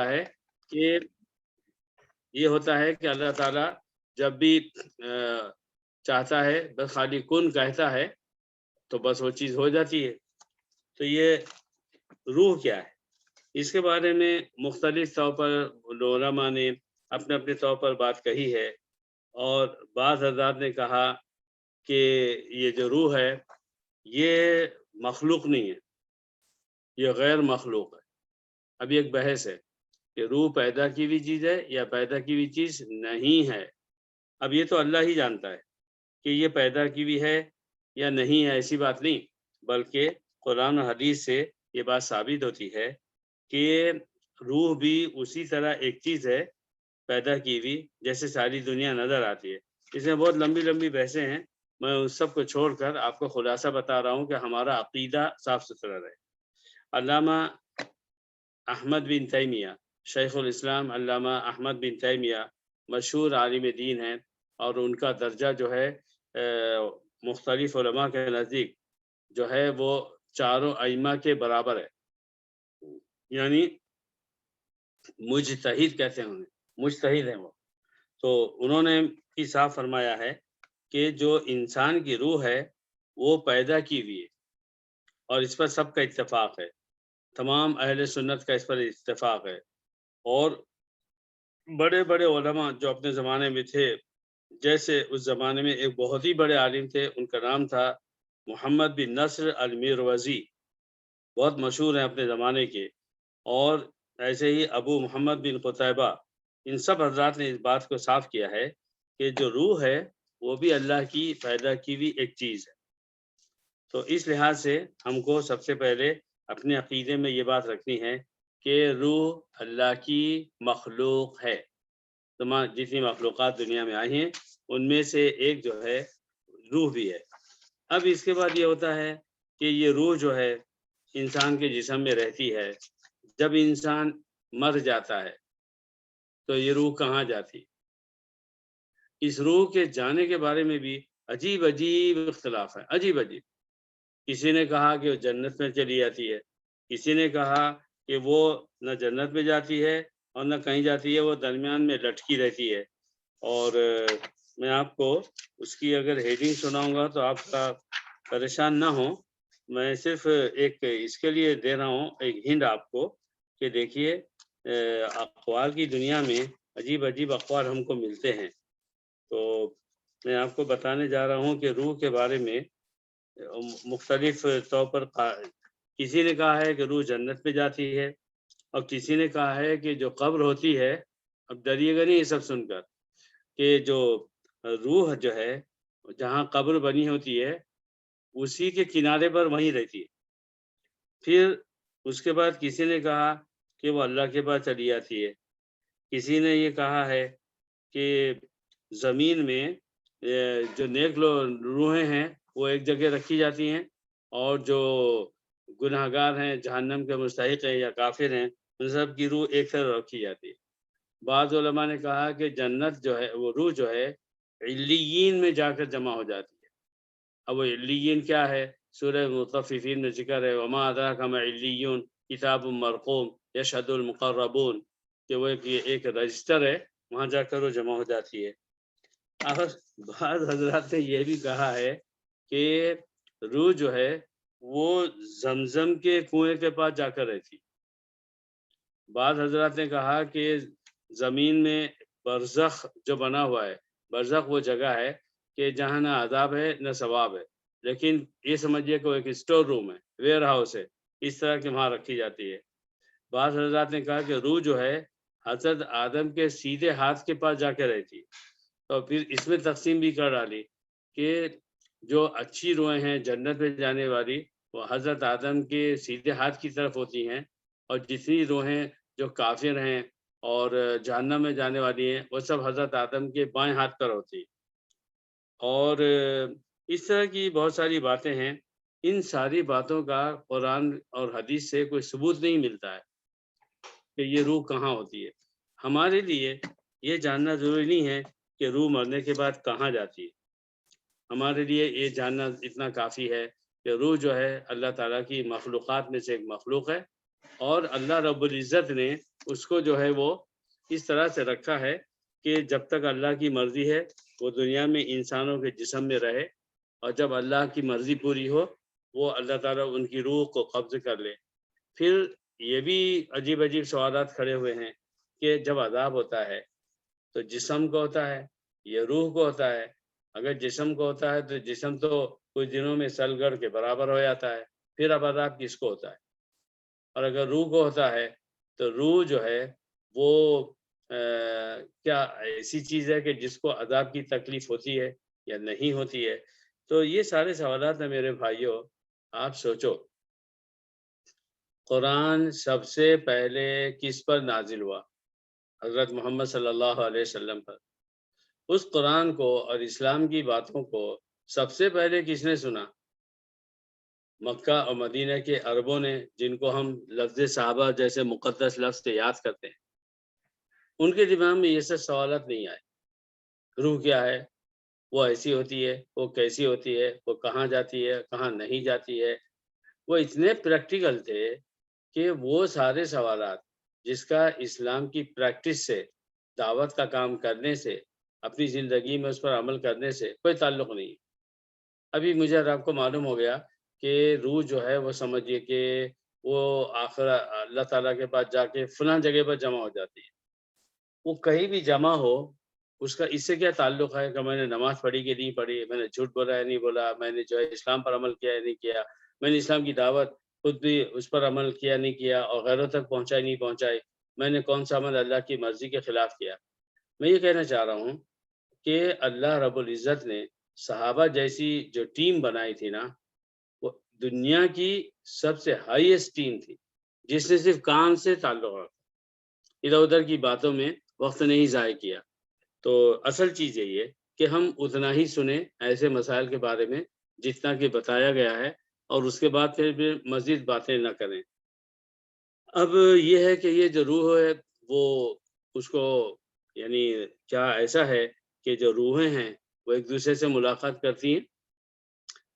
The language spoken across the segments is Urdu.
ہے کہ یہ ہوتا ہے کہ اللہ تعالیٰ جب بھی چاہتا ہے بس خالی کن کہتا ہے تو بس وہ چیز ہو جاتی ہے۔ تو یہ روح کیا ہے، اس کے بارے میں مختلف طور پر علماء نے اپنے اپنے طور پر بات کہی ہے، اور بعض حضرات نے کہا کہ یہ جو روح ہے یہ مخلوق نہیں ہے، یہ غیر مخلوق ہے۔ اب ایک بحث ہے کہ روح پیدا کی ہوئی چیز ہے یا پیدا کی ہوئی چیز نہیں ہے۔ اب یہ تو اللہ ہی جانتا ہے کہ یہ پیدا کی ہوئی ہے یا نہیں ہے، ایسی بات نہیں، بلکہ قرآن و حدیث سے یہ بات ثابت ہوتی ہے کہ روح بھی اسی طرح ایک چیز ہے پیدا کی ہوئی جیسے ساری دنیا نظر آتی ہے۔ اس میں بہت لمبی لمبی بحثیں ہیں، میں اس سب کو چھوڑ کر آپ کو خلاصہ بتا رہا ہوں کہ ہمارا عقیدہ صاف ستھرا رہے۔ علامہ احمد بن تیمیہ، شیخ الاسلام علامہ احمد بن تیمیہ مشہور عالم دین ہیں، اور ان کا درجہ جو ہے مختلف علماء کے نزدیک جو ہے وہ چاروں ائمہ کے برابر ہے، یعنی مجتہد کہتے ہیں انہیں، مجتہد ہیں وہ۔ تو انہوں نے بھی صاف فرمایا ہے کہ جو انسان کی روح ہے وہ پیدا کی ہوئی ہے، اور اس پر سب کا اتفاق ہے، تمام اہل سنت کا اس پر اتفاق ہے۔ اور بڑے بڑے علماء جو اپنے زمانے میں تھے، جیسے اس زمانے میں ایک بہت ہی بڑے عالم تھے، ان کا نام تھا محمد بن نصر المروزی، بہت مشہور ہیں اپنے زمانے کے، اور ایسے ہی ابو محمد بن قتیبہ، ان سب حضرات نے اس بات کو صاف کیا ہے کہ جو روح ہے وہ بھی اللہ کی پیدا کی ہوئی ایک چیز ہے۔ تو اس لحاظ سے ہم کو سب سے پہلے اپنے عقیدے میں یہ بات رکھنی ہے کہ روح اللہ کی مخلوق ہے۔ تمام جتنی مخلوقات دنیا میں آئی ہیں ان میں سے ایک جو ہے روح بھی ہے۔ اب اس کے بعد یہ ہوتا ہے کہ یہ روح جو ہے انسان کے جسم میں رہتی ہے، جب انسان مر جاتا ہے تو یہ روح کہاں جاتی؟ اس روح کے جانے کے بارے میں بھی عجیب عجیب اختلاف ہے، عجیب عجیب۔ کسی نے کہا کہ وہ جنت میں چلی جاتی ہے، کسی نے کہا کہ وہ نہ جنت میں جاتی ہے اور نہ کہیں جاتی ہے، وہ درمیان میں لٹکی رہتی ہے۔ اور میں آپ کو اس کی اگر ہیڈنگ سناؤں گا تو آپ کا پریشان نہ ہوں، میں صرف ایک اس کے لیے دے رہا ہوں ایک ہنٹ آپ کو کہ دیکھیے اقوال کی دنیا میں عجیب عجیب اقوال ہم کو ملتے ہیں۔ تو میں آپ کو بتانے جا رہا ہوں کہ روح کے بارے میں مختلف طور پر کسی نے کہا ہے کہ روح جنت میں جاتی ہے، اور کسی نے کہا ہے کہ جو قبر ہوتی ہے، اب ڈریے گا نہیں یہ سب سن کر، کہ جو روح جو ہے جہاں قبر بنی ہوتی ہے اسی کے کنارے پر وہیں رہتی ہے۔ پھر اس کے بعد کسی نے کہا کہ وہ اللہ کے پاس چلی جاتی ہے، کسی نے یہ کہا ہے کہ زمین میں جو نیک روحیں ہیں وہ ایک جگہ رکھی جاتی ہیں، اور جو گناہ گار ہیں، جہنم کے مستحق ہیں یا کافر ہیں، ان سب کی روح ایک طرف رکھی جاتی ہے۔ بعض علماء نے کہا کہ جنت جو ہے وہ روح جو ہے علیین میں جا کر جمع ہو جاتی ہے۔ اب وہ علیین کیا ہے؟ سورہ مطففین میں ذکر ہے وما ادراک ما علیون کتاب مرقوم یشہد المقربون، کہ وہ ایک رجسٹر ہے، وہاں جا کر وہ جمع ہو جاتی ہے۔ اور بعض حضرات نے یہ بھی کہا ہے کہ روح جو ہے وہ زمزم کے کنویں کے پاس جا کر رہتی۔ بعض حضرات نے کہا کہ زمین میں برزخ جو بنا ہوا ہے، برزخ وہ جگہ ہے کہ جہاں نہ عذاب ہے نہ ثواب ہے، لیکن یہ سمجھیے کہ وہ ایک اسٹور روم ہے، ویئر ہاؤس ہے، اس طرح کی وہاں رکھی جاتی ہے۔ بعض حضرات نے کہا کہ روح جو ہے حضرت آدم کے سیدھے ہاتھ کے پاس جا کے رہتی، تو پھر اس میں تقسیم بھی کر ڈالی کہ جو اچھی روحیں ہیں جنت میں جانے والی وہ حضرت آدم کے سیدھے ہاتھ کی طرف ہوتی ہیں، اور جتنی روحیں جو کافر ہیں اور جہنم میں جانے والی ہیں وہ سب حضرت آدم کے بائیں ہاتھ پر ہوتی۔ اور اس طرح کی بہت ساری باتیں ہیں۔ ان ساری باتوں کا قرآن اور حدیث سے کوئی ثبوت نہیں ملتا ہے کہ یہ روح کہاں ہوتی ہے۔ ہمارے لیے یہ جاننا ضروری نہیں ہے کہ روح مرنے کے بعد کہاں جاتی ہے، ہمارے لیے یہ جاننا اتنا کافی ہے کہ روح جو ہے اللہ تعالیٰ کی مخلوقات میں سے ایک مخلوق ہے، اور اللہ رب العزت نے اس کو جو ہے وہ اس طرح سے رکھا ہے کہ جب تک اللہ کی مرضی ہے وہ دنیا میں انسانوں کے جسم میں رہے، اور جب اللہ کی مرضی پوری ہو وہ اللہ تعالیٰ ان کی روح کو قبض کر لے۔ پھر یہ بھی عجیب عجیب سوالات کھڑے ہوئے ہیں کہ جب عذاب ہوتا ہے تو جسم کو ہوتا ہے یا روح کو ہوتا ہے؟ اگر جسم کو ہوتا ہے تو جسم تو کچھ دنوں میں سلگڑ کے برابر ہو جاتا ہے، پھر اب عذاب کس کو ہوتا ہے؟ اور اگر روح کو ہوتا ہے تو روح جو ہے وہ کیا ایسی چیز ہے کہ جس کو عذاب کی تکلیف ہوتی ہے یا نہیں ہوتی ہے؟ تو یہ سارے سوالات ہیں میرے بھائیوں۔ آپ سوچو، قرآن سب سے پہلے کس پر نازل ہوا؟ حضرت محمد صلی اللہ علیہ وسلم پر۔ اس قرآن کو اور اسلام کی باتوں کو سب سے پہلے کس نے سنا؟ مکہ اور مدینہ کے عربوں نے، جن کو ہم لفظ صحابہ جیسے مقدس لفظ سے یاد کرتے ہیں۔ ان کے دماغ میں یہ سب سوالات نہیں آئے۔ روح کیا ہے؟ وہ ایسی ہوتی ہے؟ وہ کیسی ہوتی ہے؟ وہ کہاں جاتی ہے؟ کہاں نہیں جاتی ہے؟ وہ اتنے پریکٹیکل تھے کہ وہ سارے سوالات جس کا اسلام کی پریکٹس سے، دعوت کا کام کرنے سے، اپنی زندگی میں اس پر عمل کرنے سے کوئی تعلق نہیں۔ ابھی مجھے اور آپ کو معلوم ہو گیا کہ روح جو ہے وہ سمجھیے کہ وہ آخر اللہ تعالیٰ کے پاس جا کے فلاں جگہ پر جمع ہو جاتی ہے۔ وہ کہیں بھی جمع ہو، اس کا اس سے کیا تعلق ہے کہ میں نے نماز پڑھی کہ نہیں پڑھی، میں نے جھوٹ بولا یا نہیں بولا، میں نے جو ہے اسلام پر عمل کیا یا نہیں کیا، میں نے اسلام کی دعوت خود بھی اس پر عمل کیا نہیں کیا اور غیروں تک پہنچائی نہیں پہنچائی، میں نے کون سا عمل اللہ کی مرضی کے خلاف کیا۔ میں یہ کہنا چاہ رہا ہوں کہ اللہ رب العزت نے صحابہ جیسی جو ٹیم بنائی تھی نا، وہ دنیا کی سب سے ہائیسٹ ٹیم تھی، جس نے صرف کام سے تعلق رکھا، ادھر ادھر کی باتوں میں وقت نہیں ضائع کیا۔ تو اصل چیز یہی ہے کہ ہم اتنا ہی سنیں ایسے مسائل کے بارے میں جتنا کہ بتایا گیا ہے، اور اس کے بعد پھر بھی مزید باتیں نہ کریں۔ اب یہ ہے کہ یہ جو روح ہے وہ اس کو یعنی کیا ایسا ہے کہ جو روحیں ہیں وہ ایک دوسرے سے ملاقات کرتی ہیں؟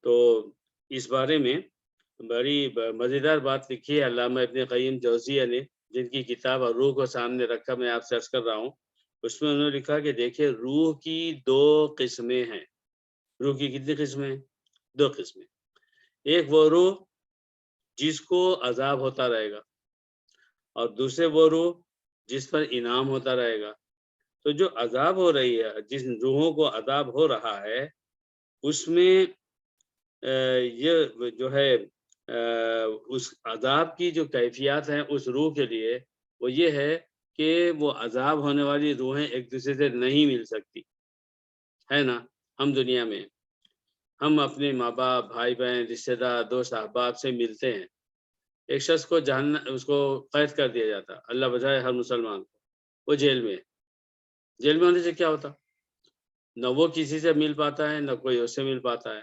تو اس بارے میں بڑی مزیدار بات لکھی ہے علامہ ابن قیم جوزیہ نے، جن کی کتاب اور روح کو سامنے رکھا میں آپ سے عرض کر رہا ہوں۔ اس میں انہوں نے لکھا کہ دیکھیں، روح کی دو قسمیں ہیں۔ روح کی کتنی قسمیں ہیں؟ دو قسمیں۔ ایک وہ روح جس کو عذاب ہوتا رہے گا، اور دوسرے وہ روح جس پر انعام ہوتا رہے گا۔ تو جو عذاب ہو رہی ہے، جن روحوں کو عذاب ہو رہا ہے، اس میں یہ جو ہے اس عذاب کی جو کیفیات ہیں اس روح کے لیے، وہ یہ ہے کہ وہ عذاب ہونے والی روحیں ایک دوسرے سے نہیں مل سکتی، ہے نا؟ ہم دنیا میں ہم اپنے ماں باپ، بھائی بہن، رشتہ دار، دوست احباب سے ملتے ہیں۔ ایک شخص کو اس کو قید کر دیا جاتا، اللہ بچائے ہر مسلمان کو، وہ جیل میں ہے۔ جیل میں ہونے سے کیا ہوتا؟ نہ وہ کسی سے مل پاتا ہے، نہ کوئی اس سے مل پاتا ہے،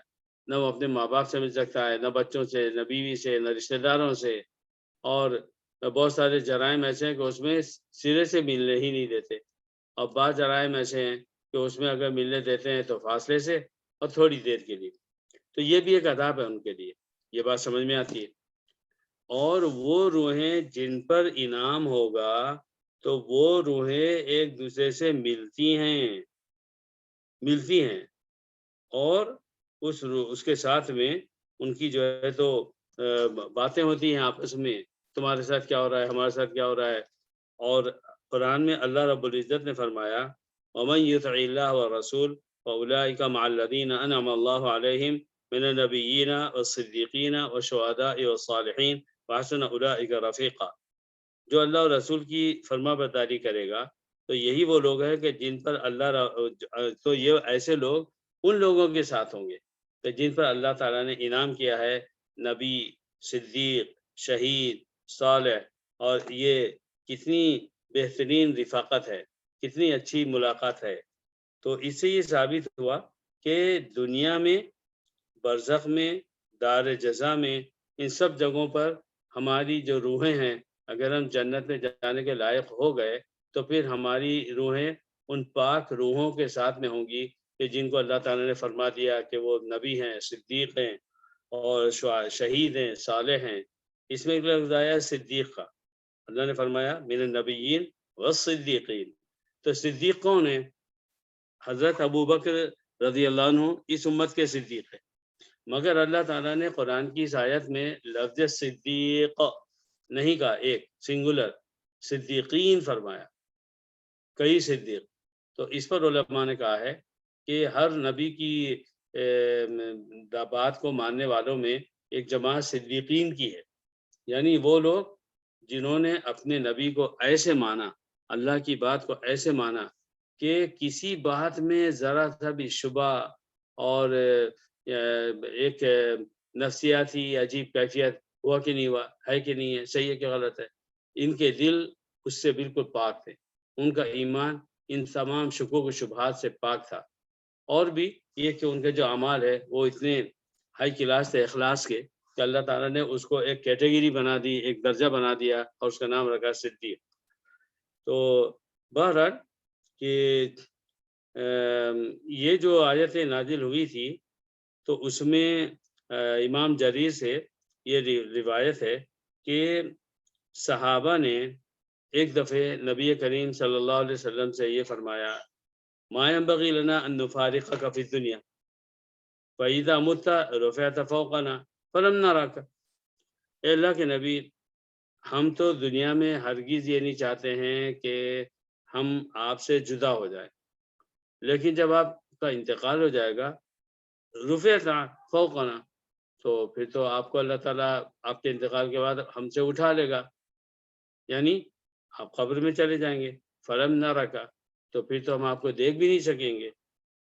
نہ وہ اپنے ماں باپ سے مل سکتا ہے، نہ بچوں سے، نہ بیوی سے، نہ رشتہ داروں سے۔ اور بہت سارے جرائم ایسے ہیں کہ اس میں سرے سے ملنے ہی نہیں دیتے، اور بعض جرائم ایسے ہیں کہ اس میں اگر ملنے دیتے ہیں تو فاصلے سے اور تھوڑی دیر کے لیے۔ تو یہ بھی ایک عذاب ہے ان کے لیے، یہ بات سمجھ میں آتی ہے۔ اور وہ روحیں جن پر انعام ہوگا تو وہ روحیں ایک دوسرے سے ملتی ہیں، اور اس کے ساتھ میں ان کی جو ہے تو باتیں ہوتی ہیں آپس میں، تمہارے ساتھ کیا ہو رہا ہے، ہمارے ساتھ کیا ہو رہا ہے۔ اور قرآن میں اللہ رب العزت نے فرمایا وَمَن يُطِعِ اللَّهَ وَالرَّسُولَ فَأُولَٰئِكَ مَعَ الَّذِينَ أَنْعَمَ اللَّهُ عَلَيْهِم مِّنَ النَّبِيِّينَ وَالصِّدِّيقِينَ وَالشُّهَدَاءِ وَالصَّالِحِينَ وَحَسُنَ أُولَٰئِكَ رَفِيقًا۔ جو اللہ اور رسول کی فرما برداری کرے گا تو یہی وہ لوگ ہیں کہ جن پر تو یہ ایسے لوگ ان لوگوں کے ساتھ ہوں گے کہ جن پر اللہ تعالیٰ نے انعام کیا ہے، نبی، صدیق، شہید، صالح۔ اور یہ کتنی بہترین رفاقت ہے، کتنی اچھی ملاقات ہے۔ تو اس سے یہ ثابت ہوا کہ دنیا میں، برزخ میں، دار جزا میں، ان سب جگہوں پر ہماری جو روحیں ہیں، اگر ہم جنت میں جانے کے لائق ہو گئے تو پھر ہماری روحیں ان پاک روحوں کے ساتھ میں ہوں گی کہ جن کو اللہ تعالیٰ نے فرما دیا کہ وہ نبی ہیں، صدیق ہیں، اور شہید ہیں، صالح ہیں۔ اس میں ایک لفظ آیا صدیق کا، اللہ نے فرمایا من النبیین والصدیقین، تو صدیق کون ہے؟ حضرت ابو بکر رضی اللہ عنہ اس امت کے صدیق ہے، مگر اللہ تعالیٰ نے قرآن کی اس آیت میں لفظ صدیق نہیں کہا، ایک سنگولر صدیقین فرمایا، کئی صدیق۔ تو اس پر علماء نے کہا ہے کہ ہر نبی کی بات کو ماننے والوں میں ایک جماعت صدیقین کی ہے، یعنی وہ لوگ جنہوں نے اپنے نبی کو ایسے مانا، اللہ کی بات کو ایسے مانا کہ کسی بات میں ذرا سا بھی شبہ اور ایک نفسیاتی عجیب کیفیت ہوا کہ نہیں ہوا، ہے کہ نہیں ہے، صحیح ہے کہ غلط ہے، ان کے دل اس سے بالکل پاک تھے، ان کا ایمان ان تمام شکوک و شبہات سے پاک تھا، اور بھی یہ کہ ان کے جو اعمال ہے وہ اتنے ہائی کلاس تھے اخلاص کے کہ اللہ تعالیٰ نے اس کو ایک کیٹیگری بنا دی، ایک درجہ بنا دیا اور اس کا نام رکھا صدیق۔ تو بہرحال کہ یہ جو آیتیں نازل ہوئی تھی تو اس میں امام جریر سے یہ روایت ہے کہ صحابہ نے ایک دفعہ نبی کریم صلی اللہ علیہ وسلم سے یہ فرمایا، ما ينبغي لنا ان نفارقك في الدنيا فاذا مت رفعت فوقنا فلم نراك، اے اللہ کے نبی، ہم تو دنیا میں ہرگز یہ نہیں چاہتے ہیں کہ ہم آپ سے جدا ہو جائیں، لیکن جب آپ کا انتقال ہو جائے گا رفعت فوقنا، تو پھر تو آپ کو اللہ تعالیٰ آپ کے انتقال کے بعد ہم سے اٹھا لے گا، یعنی آپ قبر میں چلے جائیں گے، فلم نہ رکھا، تو پھر تو ہم آپ کو دیکھ بھی نہیں سکیں گے۔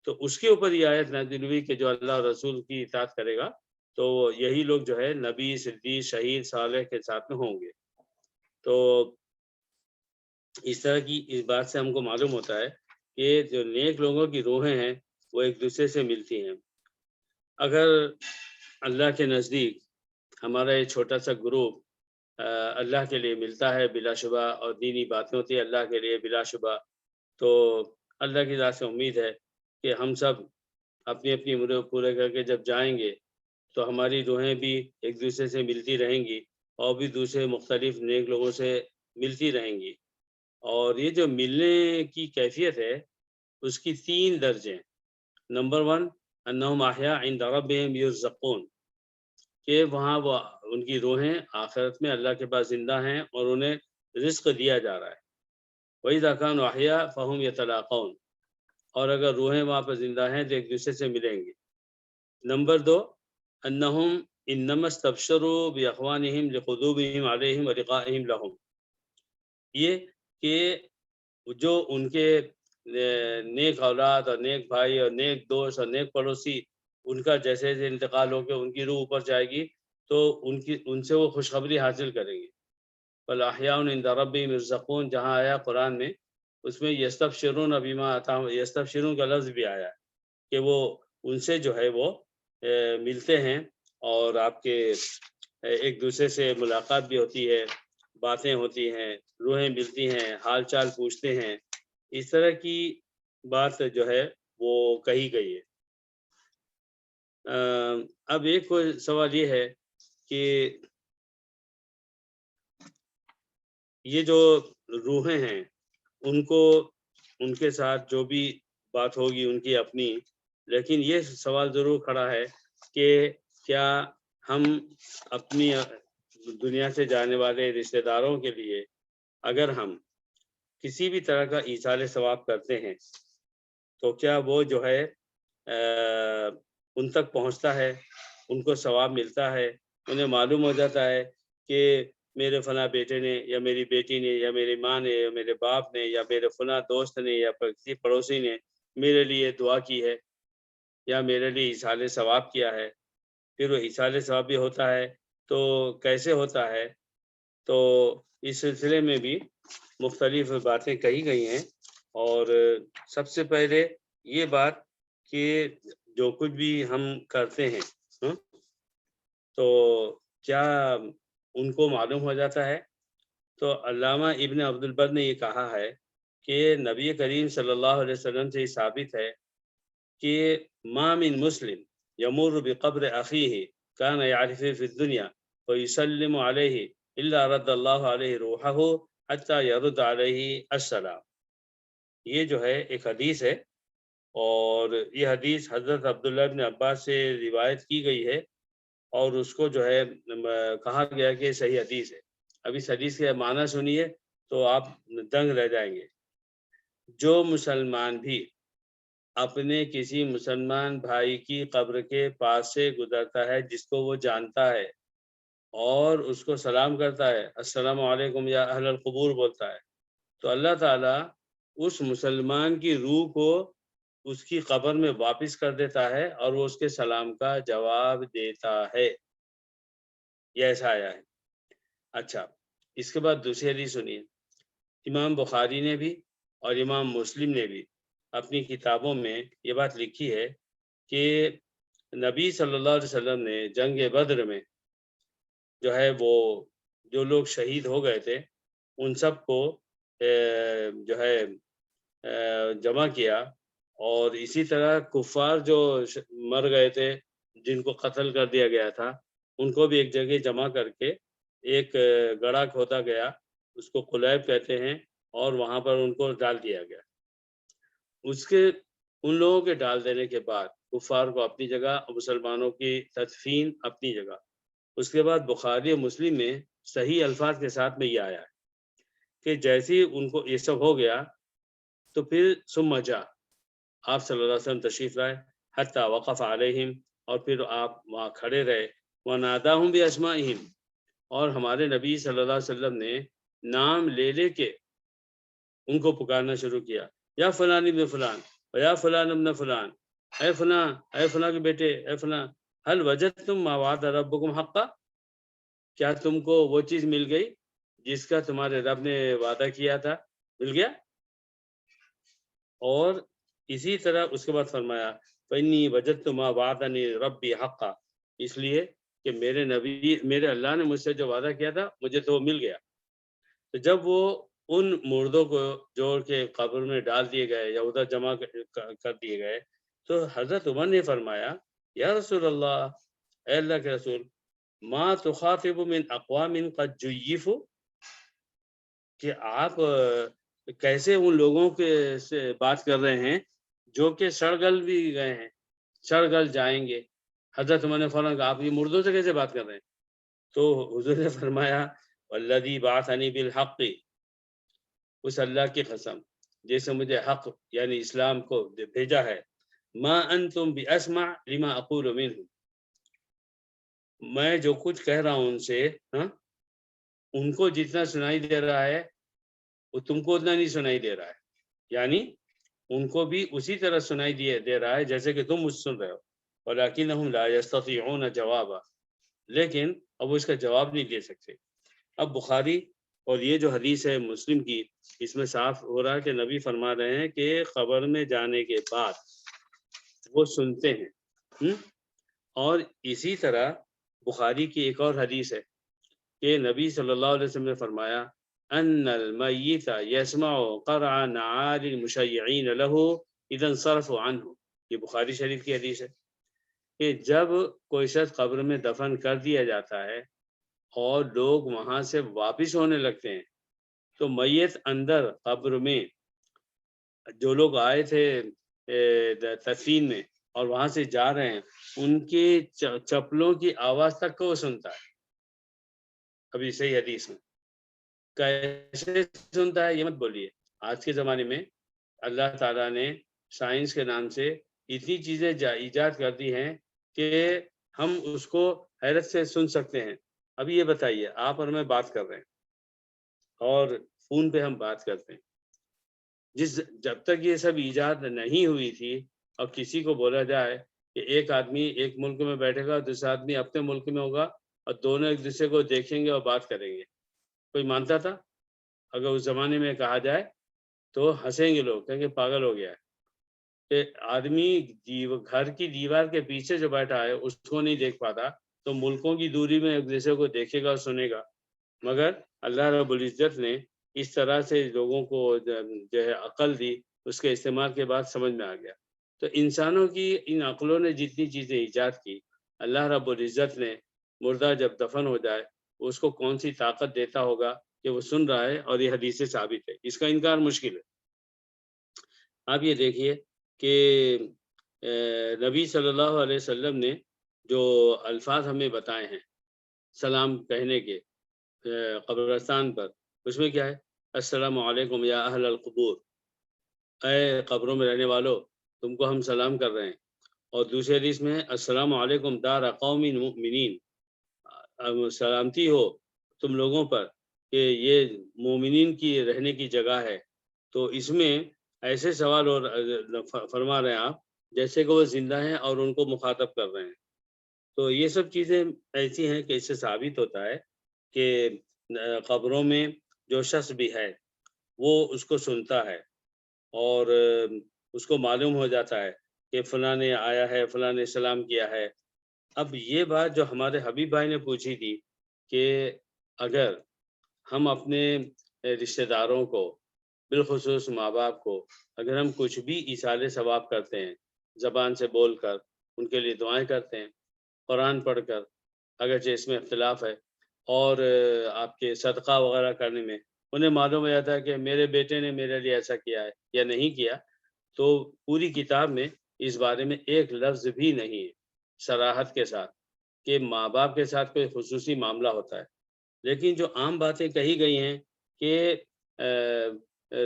تو اس کے اوپر یہ آیت نازل ہوئی کہ جو اللہ اور رسول کی اطاعت کرے گا تو یہی لوگ جو ہے نبی، صدیق، شہید، صالح کے ساتھ میں ہوں گے۔ تو اس طرح کی اس بات سے ہم کو معلوم ہوتا ہے کہ جو نیک لوگوں کی روحیں ہیں وہ ایک دوسرے سے ملتی ہیں۔ اگر اللہ کے نزدیک ہمارا یہ چھوٹا سا گروپ اللہ کے لیے ملتا ہے بلا شبہ، اور دینی باتیں ہوتی ہیں اللہ کے لیے بلا شبہ، تو اللہ کی ذات سے امید ہے کہ ہم سب اپنی اپنی مراد پورے کر کے جب جائیں گے تو ہماری روحیں بھی ایک دوسرے سے ملتی رہیں گی اور بھی دوسرے مختلف نیک لوگوں سے ملتی رہیں گی، اور یہ جو ملنے کی کیفیت ہے اس کی 3 درجے ہیں۔ نمبر 1 انہم احیاء عند ربہم یرزقون، کہ وہاں وہ ان کی روحیں آخرت میں اللہ کے پاس زندہ ہیں اور انہیں رزق دیا جا رہا ہے۔ وَإِذَا كَانُوا أَحْيَاءَ فَهُمْ يَتَلَاقَوْنَ، اور اگر روحیں وہاں پر زندہ ہیں تو ایک دوسرے سے ملیں گے۔ نمبر 2 انہم انما استبشروا باخوانہم لقدومہم علیہم ولقائہم لہم، یہ کہ جو ان کے نیک اولاد اور نیک بھائی اور نیک دوست اور نیک پڑوسی، ان کا جیسے جیسے انتقال ہو کے ان کی روح اوپر جائے گی تو ان سے وہ خوشخبری حاصل کریں گے۔ فَالْأَحْيَاءُ عِنْدَ رَبِّهِمْ يُرْزَقُونَ جہاں آیا قرآن میں، اس میں یستبشرون بما آتاہم، یستبشرون کا لفظ بھی آیا کہ وہ ان سے جو ہے وہ ملتے ہیں اور آپ کے ایک دوسرے سے ملاقات بھی ہوتی ہے، باتیں ہوتی ہیں، روحیں ملتی ہیں، حال چال پوچھتے ہیں، اس طرح کی بات جو ہے وہ کہی گئی ہے۔ اب ایک سوال یہ ہے کہ یہ جو روحیں ہیں ان کو ان کے ساتھ جو بھی بات ہوگی ان کی اپنی، لیکن یہ سوال ضرور کھڑا ہے کہ کیا ہم اپنی دنیا سے جانے والے رشتہ داروں کے لیے اگر ہم کسی بھی طرح کا ایصال ثواب کرتے ہیں تو کیا وہ جو ہے ان تک پہنچتا ہے، ان کو ثواب ملتا ہے، انہیں معلوم ہو جاتا ہے کہ میرے فلاں بیٹے نے یا میری بیٹی نے یا میری ماں نے یا میرے باپ نے یا میرے فلاں دوست نے یا کسی پڑوسی نے میرے لیے دعا کی ہے یا میرے لیے ایصال ثواب کیا ہے، پھر وہ ایصال ثواب بھی ہوتا ہے تو کیسے ہوتا ہے؟ تو اس سلسلے میں بھی مختلف باتیں کہی گئی ہیں، اور سب سے پہلے یہ بات کہ جو کچھ بھی ہم کرتے ہیں تو کیا ان کو معلوم ہو جاتا ہے؟ تو علامہ ابن عبد البر نے یہ کہا ہے کہ نبی کریم صلی اللہ علیہ وسلم سے یہ ثابت ہے کہ ما من مسلم یمر بقبر اخیہ کان یعرف فی الدنیا فَيُسَلِّمُ عَلَيْهِ إِلَّا رَدَّ اللَّهُ عَلَيْهِ رُوحَهُ حَتَّى يَرُدَّ عَلَيْهِ السَّلَامَ۔ یہ جو ہے ایک حدیث ہے، اور یہ حدیث حضرت عبداللہ بن عباس سے روایت کی گئی ہے، اور اس کو جو ہے کہا گیا کہ صحیح حدیث ہے۔ اب اس حدیث کے معنی سنیے تو آپ دنگ رہ جائیں گے۔ جو مسلمان بھی اپنے کسی مسلمان بھائی کی قبر کے پاس سے گزرتا ہے جس کو وہ جانتا ہے، اور اس کو سلام کرتا ہے، السلام علیکم یا اہل القبور بولتا ہے، تو اللہ تعالیٰ اس مسلمان کی روح کو اس کی قبر میں واپس کر دیتا ہے، اور وہ اس کے سلام کا جواب دیتا ہے۔ یہ ایسا آیا ہے۔ اچھا، اس کے بعد دوسری حدیث سنیے۔ امام بخاری نے بھی اور امام مسلم نے بھی اپنی کتابوں میں یہ بات لکھی ہے کہ نبی صلی اللہ علیہ وسلم نے جنگ بدر میں جو ہے وہ جو لوگ شہید ہو گئے تھے ان سب کو جو ہے جمع کیا، اور اسی طرح کفار جو مر گئے تھے، جن کو قتل کر دیا گیا تھا، ان کو بھی ایک جگہ جمع کر کے ایک گڑھا کھودا گیا، اس کو قلیب کہتے ہیں، اور وہاں پر ان کو ڈال دیا گیا۔ اس کے ان لوگوں کے ڈال دینے کے بعد کفار کو اپنی جگہ، مسلمانوں کی تدفین اپنی جگہ۔ اس کے بعد بخاری و مسلم میں صحیح الفاظ کے ساتھ میں یہ آیا ہے کہ جیسے ہی ان کو یہ سب ہو گیا تو پھر ثم جاء، آپ صلی اللہ علیہ وسلم تشریف لائے، حتی وقف علیہم، اور پھر آپ وہاں کھڑے رہے، وَنَادَاهُمْ بِأَسْمَائِهِمْ، اور ہمارے نبی صلی اللہ علیہ وسلم نے نام لے لے کے ان کو پکارنا شروع کیا، یا فلان ابن فلان، یا فلان ابن فلان، اے فلاں، اے فلاں کے بیٹے، اے فلاں، هل وجدتم ما وعد ربکم حقا، کیا تم کو وہ چیز مل گئی جس کا تمہارے رب نے وعدہ کیا تھا، مل گیا؟ اور اسی طرح اس کے بعد فرمایا فَإِنِّي وَجَدْتُ مَا وَعَدَنِي رَبِّي حَقًّا، اس لیے کہ میرے نبی، میرے اللہ نے مجھ سے جو وعدہ کیا تھا مجھے تو وہ مل گیا۔ تو جب وہ ان مردوں کو جوڑ کے قبر میں ڈال دیے گئے یا ادھر جمع کر دیے گئے، تو حضرت عمر نے فرمایا یا رسول اللہ، اے اللہ کے رسول، ما تخاطب من اقوام قد جیفوا، کہ آپ کیسے ان لوگوں کے سے بات کر رہے ہیں جو کہ سڑگل بھی گئے ہیں، سڑگل جائیں گے۔ حضرت عمر نے فوراً کہا آپ یہ مردوں سے کیسے بات کر رہے ہیں؟ تو حضور نے فرمایا والذی بعثنی بالحق، اس اللہ کی قسم جیسے مجھے حق یعنی اسلام کو بھیجا ہے، ما انتم باسمع لما اقول منہ، میں جو کچھ کہہ رہا ہوں ان سے، ان کو جتنا سنائی دے رہا ہے وہ تم کو اتنا نہیں سنائی دے رہا ہے، یعنی ان کو بھی اسی طرح سنائی دے رہا ہے جیسے کہ تم مجھ سن رہے ہو، ولکنہم لا یستطیعون جوابا، لیکن اب وہ اس کا جواب نہیں دے سکتے۔ اب بخاری اور یہ جو حدیث ہے مسلم کی، اس میں صاف ہو رہا ہے کہ نبی فرما رہے ہیں کہ قبر میں جانے کے بعد وہ سنتے ہیں۔ اور اسی طرح بخاری کی ایک اور حدیث ہے کہ نبی صلی اللہ علیہ وسلم نے فرمایا ان المیت یسمع قرع نعال المشیعین له اذا انصرفوا عنہ، یہ بخاری شریف کی حدیث ہے کہ جب کوئی شخص قبر میں دفن کر دیا جاتا ہے اور لوگ وہاں سے واپس ہونے لگتے ہیں، تو میت اندر قبر میں جو لوگ آئے تھے تدفین میں اور وہاں سے جا رہے ہیں، ان کے چپلوں کی آواز تک کو وہ سنتا ہے۔ ابھی صحیح حدیث میں کیسے سنتا ہے یہ مت بولیے، آج کے زمانے میں اللہ تعالیٰ نے سائنس کے نام سے اتنی چیزیں ایجاد کر دی ہیں کہ ہم اس کو حیرت سے سن سکتے ہیں۔ ابھی یہ بتائیے، آپ اور میں بات کر رہے ہیں اور فون پہ ہم بات کرتے ہیں، جب تک یہ سب ایجاد نہیں ہوئی تھی، اور کسی کو بولا جائے کہ ایک آدمی ایک ملک میں بیٹھے گا، دوسرا آدمی اپنے ملک میں ہوگا، اور دونوں ایک دوسرے کو دیکھیں گے اور بات کریں گے، کوئی مانتا تھا؟ اگر اس زمانے میں کہا جائے تو ہنسیں گے لوگ، کہیں گے پاگل ہو گیا ہے کہ آدمی گھر کی دیوار کے پیچھے جو بیٹھا ہے اس کو نہیں دیکھ پاتا، تو ملکوں کی دوری میں ایک دوسرے کو دیکھے گا اور سنے گا۔ مگر اللہ رب العزت نے اس طرح سے لوگوں کو جو ہے عقل دی، اس کے استعمال کے بعد سمجھ میں آ گیا۔ تو انسانوں کی ان عقلوں نے جتنی چیزیں ایجاد کی، اللہ رب العزت نے مردہ جب دفن ہو جائے اس کو کون سی طاقت دیتا ہوگا کہ وہ سن رہا ہے، اور یہ حدیث سے ثابت ہے، اس کا انکار مشکل ہے۔ آپ یہ دیکھیے کہ نبی صلی اللہ علیہ وسلم نے جو الفاظ ہمیں بتائے ہیں سلام کہنے کے قبرستان پر، اس میں کیا ہے؟ السلام علیکم یا اہل القبور، اے قبروں میں رہنے والوں، تم کو ہم سلام کر رہے ہیں۔ اور دوسری حدیث میں ہے السلام علیکم دار قوم مؤمنین، سلامتی ہو تم لوگوں پر کہ یہ مومنین کی رہنے کی جگہ ہے۔ تو اس میں ایسے سوال اور فرما رہے ہیں آپ جیسے کہ وہ زندہ ہیں اور ان کو مخاطب کر رہے ہیں۔ تو یہ سب چیزیں ایسی ہیں کہ اس سے ثابت ہوتا ہے کہ قبروں میں جو شخص بھی ہے وہ اس کو سنتا ہے، اور اس کو معلوم ہو جاتا ہے کہ فلاں نے آیا ہے، فلاں نے سلام کیا ہے۔ اب یہ بات جو ہمارے حبیب بھائی نے پوچھی تھی کہ اگر ہم اپنے رشتہ داروں کو، بالخصوص ماں باپ کو، اگر ہم کچھ بھی ایصال ثواب کرتے ہیں، زبان سے بول کر ان کے لیے دعائیں کرتے ہیں، قرآن پڑھ کر، اگرچہ اس میں اختلاف ہے، اور آپ کے صدقہ وغیرہ کرنے میں انہیں معلوم ہو جاتا ہے کہ میرے بیٹے نے میرے لیے ایسا کیا ہے یا نہیں کیا، تو پوری کتاب میں اس بارے میں ایک لفظ بھی نہیں ہے صراحت کے ساتھ کہ ماں باپ کے ساتھ کوئی خصوصی معاملہ ہوتا ہے۔ لیکن جو عام باتیں کہی گئی ہیں کہ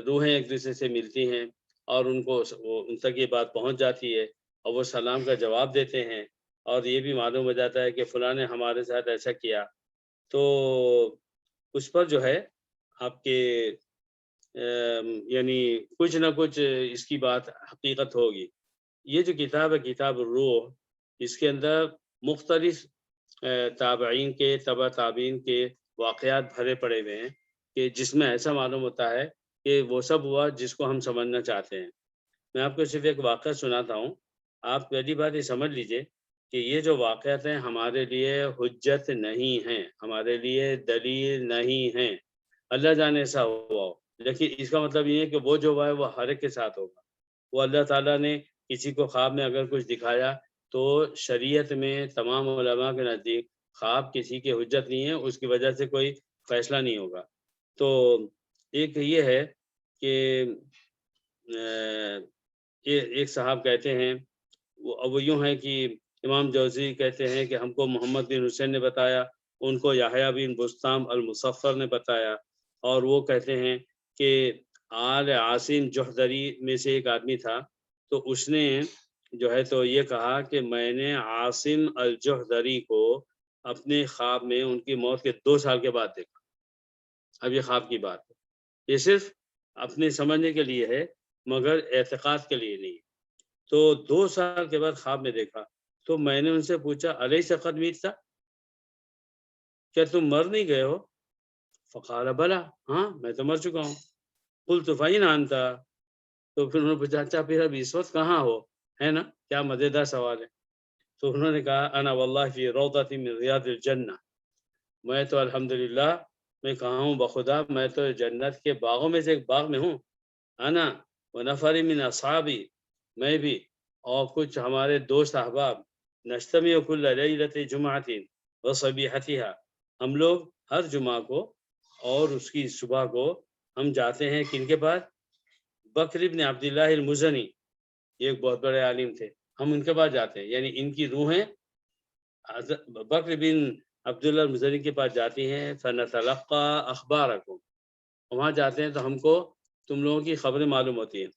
روحیں ایک دوسرے سے ملتی ہیں اور ان تک یہ بات پہنچ جاتی ہے اور وہ سلام کا جواب دیتے ہیں، اور یہ بھی معلوم ہو جاتا ہے کہ فلاں نے ہمارے ساتھ ایسا کیا، تو اس پر جو ہے آپ کے یعنی کچھ نہ کچھ اس کی بات حقیقت ہوگی۔ یہ جو کتاب ہے کتاب الروح، اس کے اندر مختلف تابعین کے، تبع تابعین کے واقعات بھرے پڑے ہوئے ہیں کہ جس میں ایسا معلوم ہوتا ہے کہ وہ سب ہوا جس کو ہم سمجھنا چاہتے ہیں۔ میں آپ کو صرف ایک واقعہ سناتا ہوں، آپ پہلی بات یہ سمجھ لیجئے کہ یہ جو واقعات ہیں ہمارے لیے حجت نہیں ہیں، ہمارے لیے دلیل نہیں ہیں۔ اللہ جانے ایسا ہوا ہو، لیکن اس کا مطلب یہ ہے کہ وہ جو ہوا ہے وہ ہر ایک کے ساتھ ہوگا۔ وہ اللہ تعالیٰ نے کسی کو خواب میں اگر کچھ دکھایا تو شریعت میں تمام علماء کے نزدیک خواب کسی کی حجت نہیں ہے، اس کی وجہ سے کوئی فیصلہ نہیں ہوگا۔ تو ایک یہ ہے کہ ایک صاحب کہتے ہیں، وہ یوں ہے کہ امام جوزی کہتے ہیں کہ ہم کو محمد بن حسین نے بتایا، ان کو یحییٰ بن بسطام المصفر نے بتایا، اور وہ کہتے ہیں کہ آل عاصم جوہدری میں سے ایک آدمی تھا، تو اس نے جو ہے تو یہ کہا کہ میں نے عاصم الجوہدری کو اپنے خواب میں ان کی موت کے 2 سال کے بعد دیکھا۔ اب یہ خواب کی بات ہے، یہ صرف اپنے سمجھنے کے لیے ہے مگر اعتقاد کے لیے نہیں۔ تو 2 سال کے بعد خواب میں دیکھا، تو میں نے ان سے پوچھا الیس قد میت تھا، کیا تم مر نہیں گئے ہو؟ فقال بلا، ہاں میں تو مر چکا ہوں۔ قلت فین انت، تو پھر انہوں نے پوچھا اچھا پھر اب اس وقت کہاں ہو؟ ہے نا کیا مزیدار سوال ہے۔ تو انہوں نے کہا انا واللہ فی روضۃ من ریاض الجنہ، میں تو الحمدللہ، میں کہا ہوں بخدا میں تو جنت کے باغوں میں سے ایک باغ میں ہوں۔ انا ونفر من اصحابی، میں بھی اور کچھ ہمارے دوست احباب، نجتمع کل لیلۃ جمعۃ وصبیحتها، ہم لوگ ہر جمعہ کو اور اس کی صبح کو ہم جاتے ہیں کن کے پاس؟ بکر بن عبداللہ المزنی، یہ ایک بہت بڑے عالم تھے، ہم ان کے پاس جاتے ہیں، یعنی ان کی روحیں بکر بن عبداللہ المزنی کے پاس جاتی ہیں، فنتلقى اخبارکم، وہاں جاتے ہیں تو ہم کو تم لوگوں کی خبریں معلوم ہوتی ہیں۔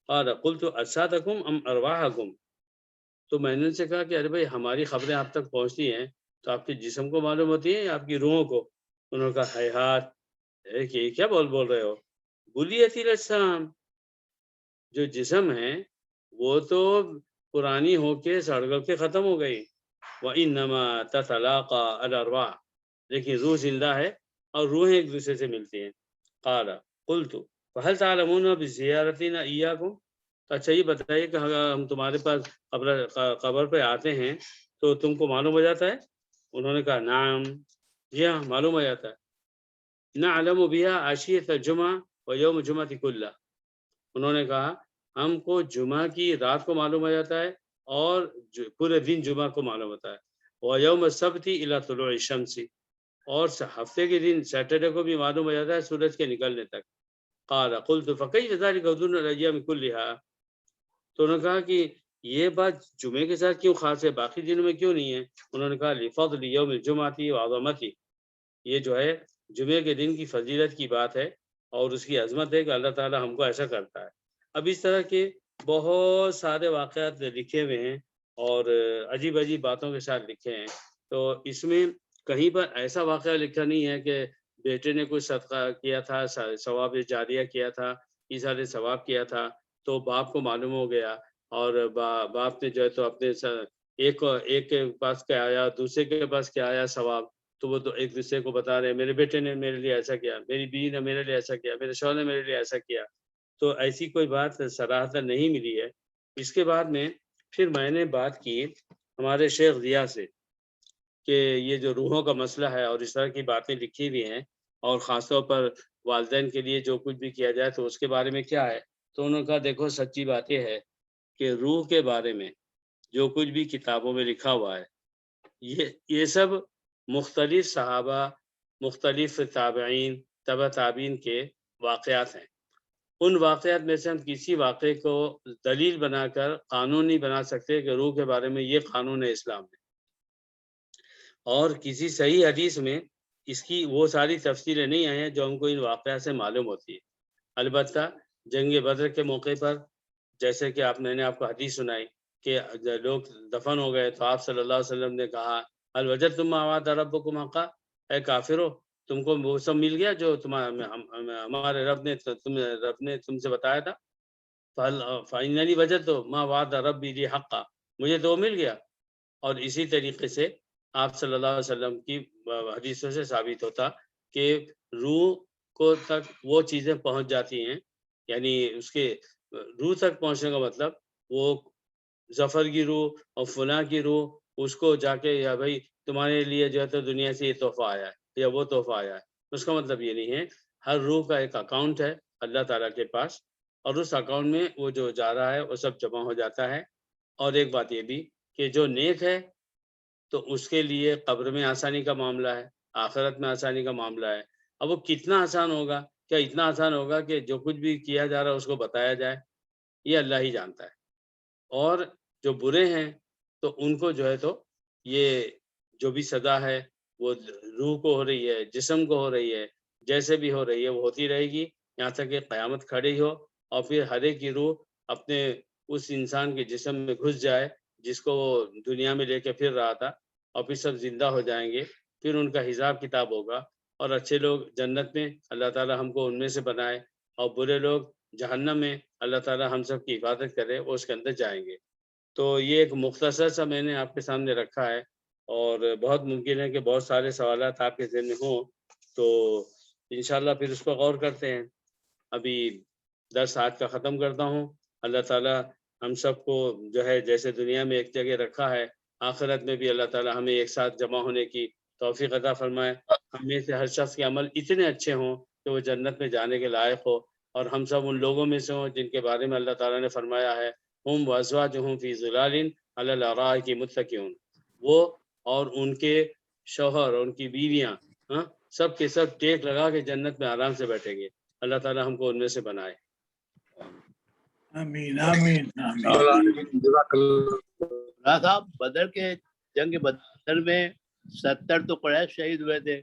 قال قلت اجسادکم ام ارواحکم، تو میں نے ان سے کہا کہ ارے بھائی ہماری خبریں آپ تک پہنچتی ہیں تو آپ کے جسم کو معلوم ہوتی ہیں یا آپ کی روحوں کو؟ انہوں نے کہا ہیہات، یہ کیا بول رہے ہو؟ بلیت الاجسام، جو جسم ہے وہ تو پرانی ہو کے سڑ گل کے ختم ہو گئی، وَإِنَّمَا تَتَلَاقَى الْأَرْوَاحُ، لیکن روح زندہ ہے اور روحیں ایک دوسرے سے ملتی ہیں۔ قال قلت فهل تعلمون بزیارتنا ایاکم، تو اچھا یہ بتائیے کہ اگر ہم تمہارے پاس قبر پہ آتے ہیں تو تم کو معلوم ہو جاتا ہے؟ انہوں نے کہا نعم، جی ہاں معلوم ہو جاتا ہے۔ نعلم بها عشیۃ الجمعہ ویوم الجمعۃ کلہ، انہوں نے کہا ہم کو جمعہ کی رات کو معلوم ہو جاتا ہے اور پورے دن جمعہ کو معلوم ہوتا ہے، وَيَوْمَ السَّبْتِ إِلَى طُلُوعِ الشَّمْسِ، اور ہفتے کے دن سیٹرڈے کو بھی معلوم ہو جاتا ہے سورج کے نکلنے تک. قَالَ قُلْتُ فَكَيْفَ ذَلِكَ وَدُونَ الْأَيَّامِ كُلِّهَا، تو انہوں نے کہا کہ یہ بات جمعے کے ساتھ کیوں خاص ہے، باقی دنوں میں کیوں نہیں ہے؟ انہوں نے کہا لِفَضْلِ يَوْمِ الْجُمْعَةِ وَعَظَمَتِهِ، یہ جو ہے جمعے کے دن کی فضیلت کی بات ہے اور اس کی عظمت ہے کہ اللہ تعالی ہم کو ایسا کرتا ہے. اب اس طرح کے بہت سارے واقعات لکھے ہوئے ہیں اور عجیب عجیب باتوں کے ساتھ لکھے ہیں. تو اس میں کہیں پر ایسا واقعہ لکھا نہیں ہے کہ بیٹے نے کچھ صدقہ کیا تھا، ثواب جاریہ کیا تھا، عیسیٰ نے ثواب کیا تھا تو باپ کو معلوم ہو گیا اور باپ نے جو ہے تو اپنے ایک کے پاس کیا آیا، دوسرے کے پاس کیا آیا ثواب، تو وہ تو ایک دوسرے کو بتا رہے ہیں میرے بیٹے نے میرے لیے ایسا کیا، میری بیوی نے میرے لیے ایسا کیا، میرے شوہر نے میرے لیے ایسا کیا. تو ایسی کوئی بات صراحتاً نہیں ملی ہے. اس کے بعد میں پھر میں نے بات کی ہمارے شیخ ضیاء سے کہ یہ جو روحوں کا مسئلہ ہے اور اس طرح کی باتیں لکھی ہوئی ہیں اور خاص طور پر والدین کے لیے جو کچھ بھی کیا جائے تو اس کے بارے میں کیا ہے. تو انہوں نے کہا دیکھو سچی بات یہ ہے کہ روح کے بارے میں جو کچھ بھی کتابوں میں لکھا ہوا ہے یہ سب مختلف صحابہ، مختلف تابعین، تبع تابعین کے واقعات ہیں. ان واقعات میں سے ہم کسی واقعے کو دلیل بنا کر قانون نہیں بنا سکتے کہ روح کے بارے میں یہ قانون ہے اسلام میں. اور کسی صحیح حدیث میں اس کی وہ ساری تفصیلیں نہیں آئی ہیں جو ہم کو ان واقعات سے معلوم ہوتی ہے. البتہ جنگ بدر کے موقع پر جیسے کہ میں نے آپ کو حدیث سنائی کہ لوگ دفن ہو گئے تو آپ صلی اللہ علیہ وسلم نے کہا هل وجدتم ما وعد ربكم حقا، اے کافرو تم کو وہ سب مل گیا جو ہمارے رب نے تم سے بتایا تھا. فإنني وجدت ما وعد ربي لي حقا، مجھے تو مل گیا. اور اسی طریقے سے آپ صلی اللہ علیہ وسلم کی حدیثوں سے ثابت ہوتا کہ روح کو تک وہ چیزیں پہنچ جاتی ہیں، یعنی اس کے روح تک پہنچنے کا مطلب وہ ظفر کی روح اور فلاں کی روح اس کو جا کے یا بھائی تمہارے لیے جو ہے تو دنیا سے یہ تحفہ آیا ہے یا وہ تحفہ آیا ہے، اس کا مطلب یہ نہیں ہے. ہر روح کا ایک اکاؤنٹ ہے اللہ تعالیٰ کے پاس اور اس اکاؤنٹ میں وہ جو جا رہا ہے وہ سب جمع ہو جاتا ہے. اور ایک بات یہ بھی کہ جو نیک ہے تو اس کے لیے قبر میں آسانی کا معاملہ ہے، آخرت میں آسانی کا معاملہ ہے. اب وہ کتنا آسان ہوگا، کیا اتنا آسان ہوگا کہ جو کچھ بھی کیا جا رہا ہے اس کو بتایا جائے؟ یہ اللہ ہی جانتا ہے. اور جو برے ہیں تو ان کو جو ہے تو یہ جو بھی سزا ہے وہ روح کو ہو رہی ہے، جسم کو ہو رہی ہے، جیسے بھی ہو رہی ہے وہ ہوتی رہے گی یہاں تک کہ قیامت کھڑی ہو اور پھر ہر ایک کی روح اپنے اس انسان کے جسم میں گھس جائے جس کو وہ دنیا میں لے کے پھر رہا تھا، اور پھر سب زندہ ہو جائیں گے. پھر ان کا حساب کتاب ہوگا اور اچھے لوگ جنت میں، اللہ تعالی ہم کو ان میں سے بنائے، اور برے لوگ جہنم میں، اللہ تعالی ہم سب کی حفاظت کرے، وہ اس کے اندر جائیں گے. تو یہ ایک مختصر سا میں نے آپ کے سامنے رکھا ہے اور بہت ممکن ہے کہ بہت سارے سوالات آپ کے ذہن میں ہوں تو انشاءاللہ پھر اس پر غور کرتے ہیں. ابھی 10 آج کا ختم کرتا ہوں. اللہ تعالی ہم سب کو جو ہے جیسے دنیا میں ایک جگہ رکھا ہے آخرت میں بھی اللہ تعالی ہمیں ایک ساتھ جمع ہونے کی توفیق عطا فرمائے. ہم میں سے ہر شخص کے عمل اتنے اچھے ہوں کہ وہ جنت میں جانے کے لائق ہو اور ہم سب ان لوگوں میں سے ہوں جن کے بارے میں اللہ تعالیٰ نے فرمایا ہے ہم وازواجہم فی ظلال علی الارائک متکئون، وہ اور ان کے شوہر اور ان کی بیویاں سب کے سب ٹیک لگا کے جنت میں آرام سے بیٹھیں گے. اللہ تعالیٰ ہم کو ان میں سے بنائے. آمین آمین آمین. صاحب بدر کے جنگ بدر میں 70 تو قریش شہید ہوئے تھے،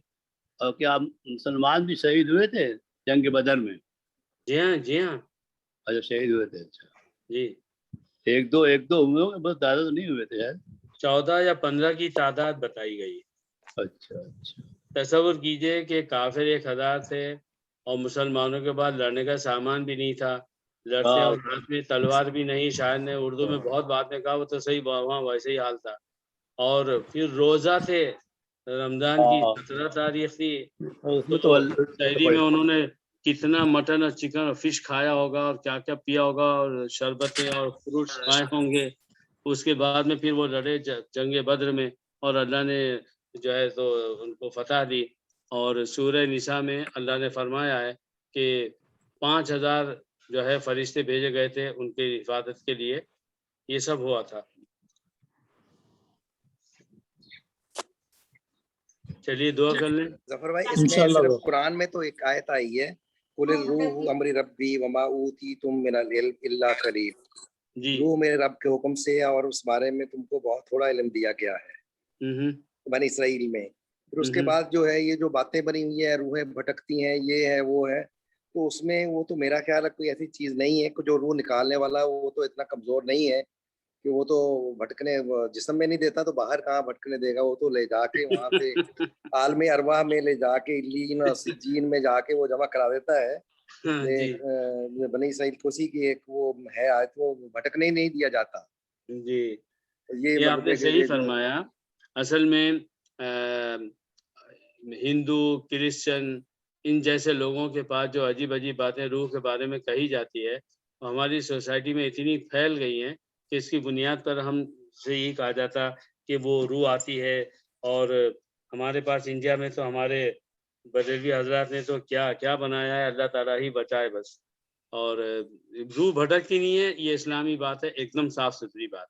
اور کیا مسلمان بھی شہید ہوئے تھے جنگ بدر میں؟ جی ہاں جی ہاں. اچھا شہید ہوئے تھے. اچھا جی ایک دو ہوئے ہوں گے، بس زیادہ تو نہیں ہوئے تھے شاید. 14 یا 15 کی تعداد بتائی گئی. اچھا اچھا. تصور کیجئے کہ کافر 1000 تھے اور مسلمانوں کے بعد لڑنے کا سامان بھی نہیں تھا، لڑتے اور ہاتھ میں تلوار بھی نہیں. شاعر نے اردو میں بہت بات نے کہا وہ تو صحیح، وہاں ویسے ہی حال تھا. اور پھر روزہ تھے، رمضان کی 17 تاریخ تھی، تو شہری میں انہوں نے کتنا مٹن اور چکن اور فش کھایا ہوگا اور کیا کیا پیا ہوگا اور شربتیں اور فروٹس کھائے ہوں گے. اس کے بعد میں پھر وہ لڑے جنگ بدر میں اور اللہ نے جو ہے تو ان کو فتح دی. اور سورہ نساء میں اللہ نے فرمایا ہے کہ 5000 جو ہے فرشتے بھیجے گئے تھے ان کی حفاظت کے لیے. یہ سب ہوا تھا. چلیے دعا کر لیں. ظفر بھائی اس میں انشاءاللہ صرف وہ قرآن میں تو ایک آیت آئی ہے قل الروح امر ربی وما اوتیتم من العلم الا قلیل. جی. روح میرے رب کے حکم سے اور اس بارے میں تم کو بہت تھوڑا علم دیا گیا ہے بنی اسرائیل میں. پھر اس کے بعد جو ہے یہ جو باتیں بنی ہوئی ہیں روحیں بھٹکتی ہیں یہ ہے وہ ہے تو اس میں وہ تو میرا خیال ہے کوئی ایسی چیز نہیں ہے کہ جو روح نکالنے والا وہ تو اتنا کمزور نہیں ہے کہ وہ تو بھٹکنے جسم میں نہیں دیتا تو باہر کہاں بھٹکنے دے گا. وہ تو لے جا کے وہاں پہ عالم ارواح میں لے جا کے لین اور سجین میں جا کے وہ جمع کرا دیتا ہے. بنی اسرائیل کو اسی کی ایک وہ ہے آیت وہ بھٹکنے ہی نہیں دیا جاتا. جی یہ آپ نے صحیح فرمایا. اصل میں ہندو کرسچن ان جیسے لوگوں کے پاس جو عجیب عجیب باتیں روح کے بارے میں کہی جاتی ہے ہماری سوسائٹی میں اتنی پھیل گئی ہیں کہ اس کی بنیاد پر ہم سے یہ کہا جاتا کہ وہ روح آتی ہے. اور ہمارے پاس انڈیا میں تو ہمارے بریلوی حضرات نے تو کیا کیا بنایا ہے, اللہ تعالیٰ ہی بچائے بس. اور روح بھٹکتی نہیں ہے, یہ اسلامی بات ہے, ایک دم صاف ستھری بات,